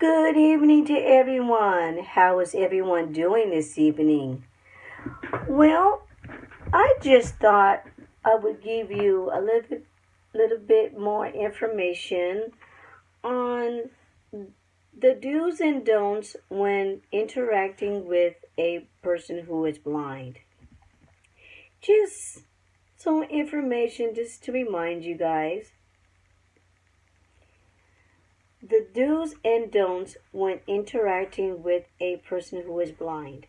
Good evening to everyone. How is everyone doing this evening? Well, I just thought I would give you a little bit more information on the do's and don'ts when interacting with a person who is blind. Just some information just to remind you guys. The do's and don'ts when interacting with a person who is blind.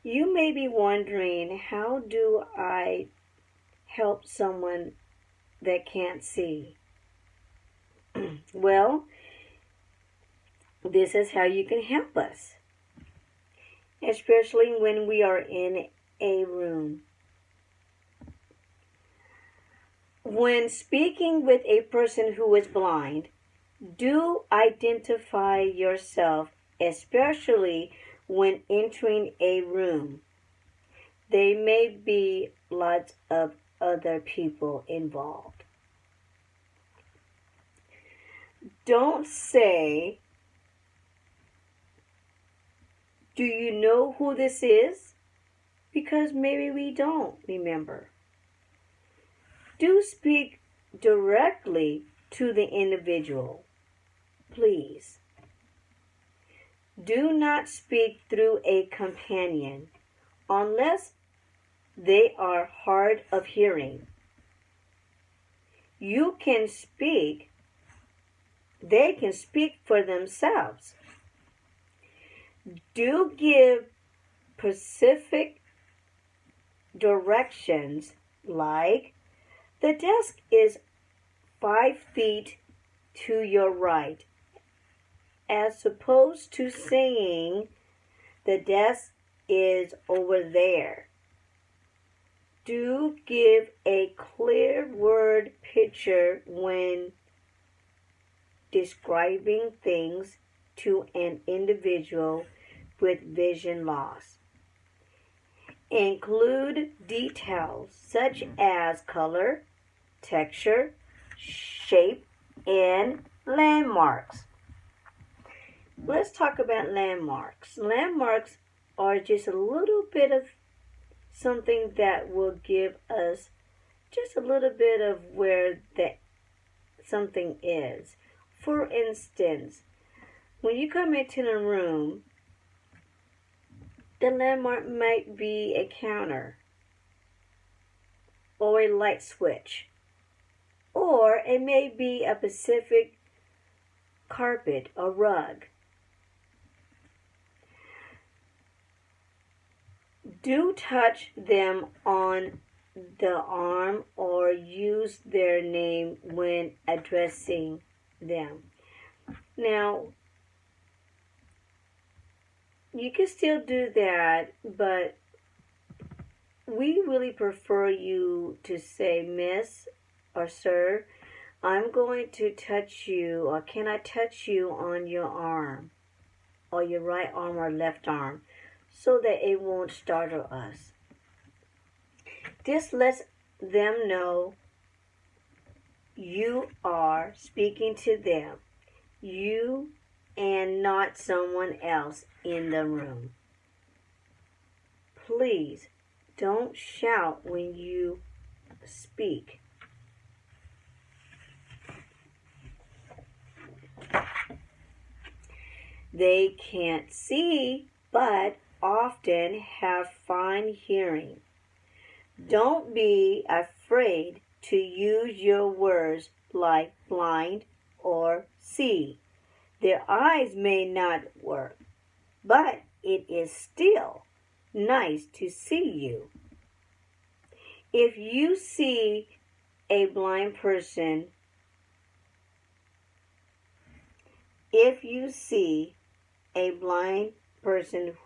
You may be wondering, how do I help someone that can't see? Well, this is how you can help us, especially when we are in a room. When speaking with a person who is blind, do identify yourself, especially when entering a room. There may be lots of other people involved. Don't say, "Do you know who this is?" Because maybe we don't remember. Do speak directly to the individual, please. Do not speak through a companion unless they are hard of hearing. You can speak, they can speak for themselves. Do give specific directions like, the desk is 5 feet to your right, as opposed to saying the desk is over there. Do give a clear word picture when describing things to an individual with vision loss. Include details such as color, texture, shape, and landmarks. Let's talk about landmarks. Landmarks are just a little bit of something that will give us just a little bit of where that something is. For instance, when you come into the room, the landmark might be a counter or a light switch, or it may be a specific carpet or rug. Do touch them on the arm or use their name when addressing them. Now, you can still do that, but we really prefer you to say, "Miss or Sir, I'm going to touch you," or "Can I touch you on your arm?" or your right arm or left arm, so that it won't startle us. This lets them know you are speaking to them, you and not someone else in the room. Please don't shout when you speak. They can't see, but often have fine hearing. Don't be afraid to use your words like blind or see. Their eyes may not work, but it is still nice to see you. If you see a blind person,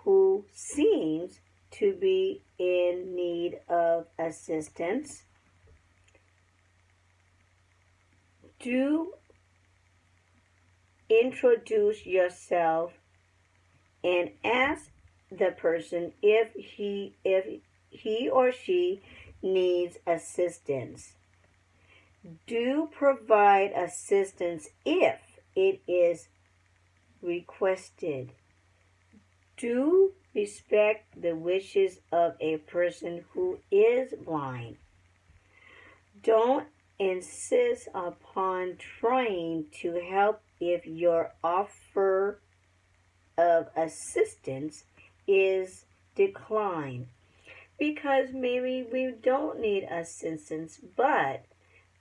who seems to be in need of assistance, do introduce yourself and ask the person if he or she needs assistance. Do provide assistance if it is requested. Do respect the wishes of a person who is blind. Don't insist upon trying to help if your offer of assistance is declined. Because maybe we don't need assistance, but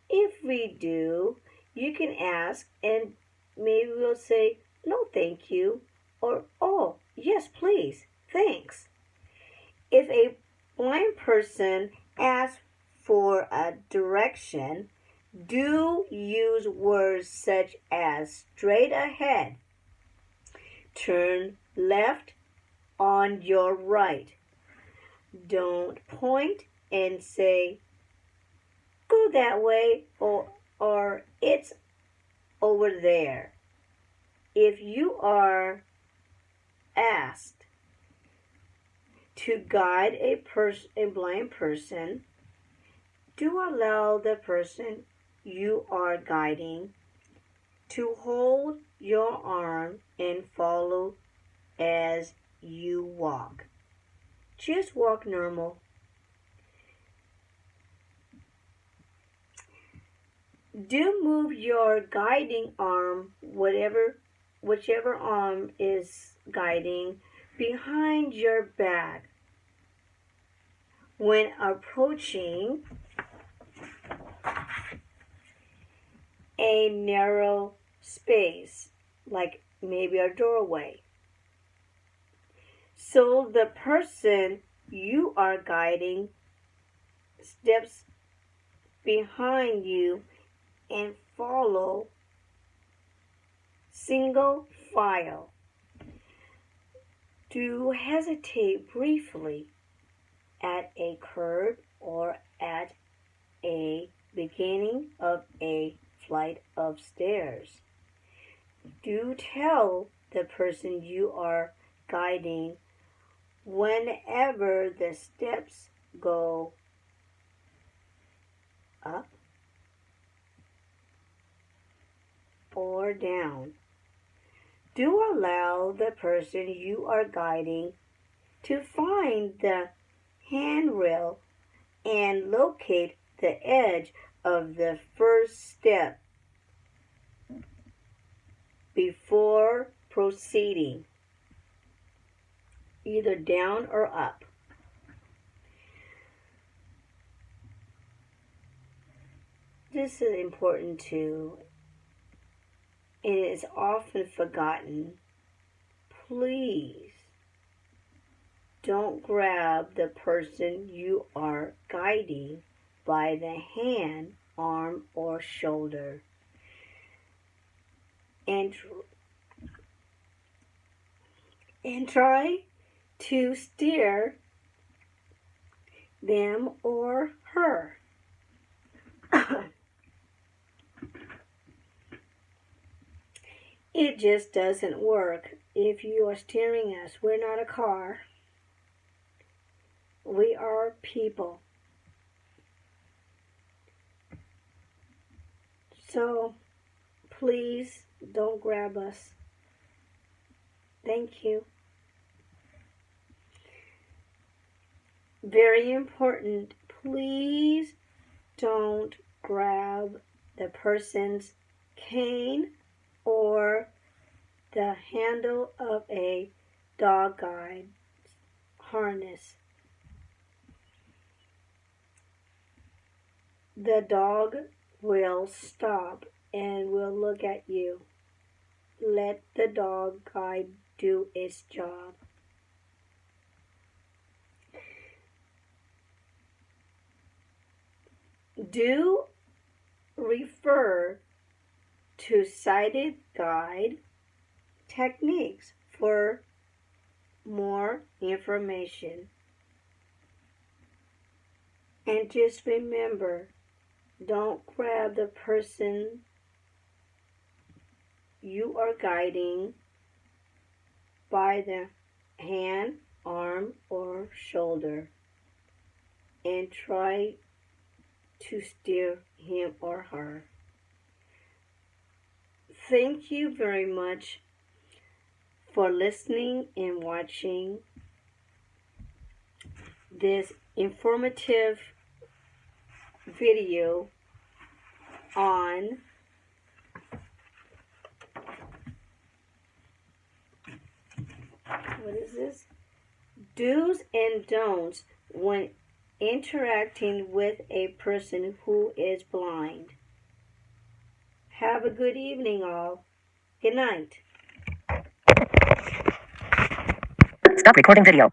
if we do, you can ask and maybe we'll say, no, thank you, or oh, yes, please, thanks. If a blind person asks for a direction, do use words such as straight ahead, turn left on your right. Don't point and say, go that way or it's over there. If you are asked to guide a blind person, do allow the person you are guiding to hold your arm and follow as you walk. Just walk normal. Do move your guiding arm, whichever arm is guiding, behind your back. When approaching a narrow space, like maybe a doorway, so the person you are guiding steps behind you and follow single file. Do hesitate briefly at a curb or at a beginning of a flight of stairs. Do tell the person you are guiding whenever the steps go up or down. Do allow the person you are guiding to find the handrail and locate the edge of the first step before proceeding, either down or up. This is important too. It is often forgotten. Please don't grab the person you are guiding by the hand, arm, or shoulder. And try to steer them or her. It just doesn't work if you are steering us. We're not a car. We are people. So please don't grab us. Thank you. Very important. Please don't grab the person's cane or the handle of a dog guide harness. The dog will stop and will look at you. Let the dog guide do its job. Do refer to sighted guide techniques for more information. And just remember, don't grab the person you are guiding by the hand, arm, or shoulder and try to steer him or her. Thank you very much. for listening and watching this informative video on do's and don'ts when interacting with a person who is blind. Have a good evening, all. Good night. Stop recording video.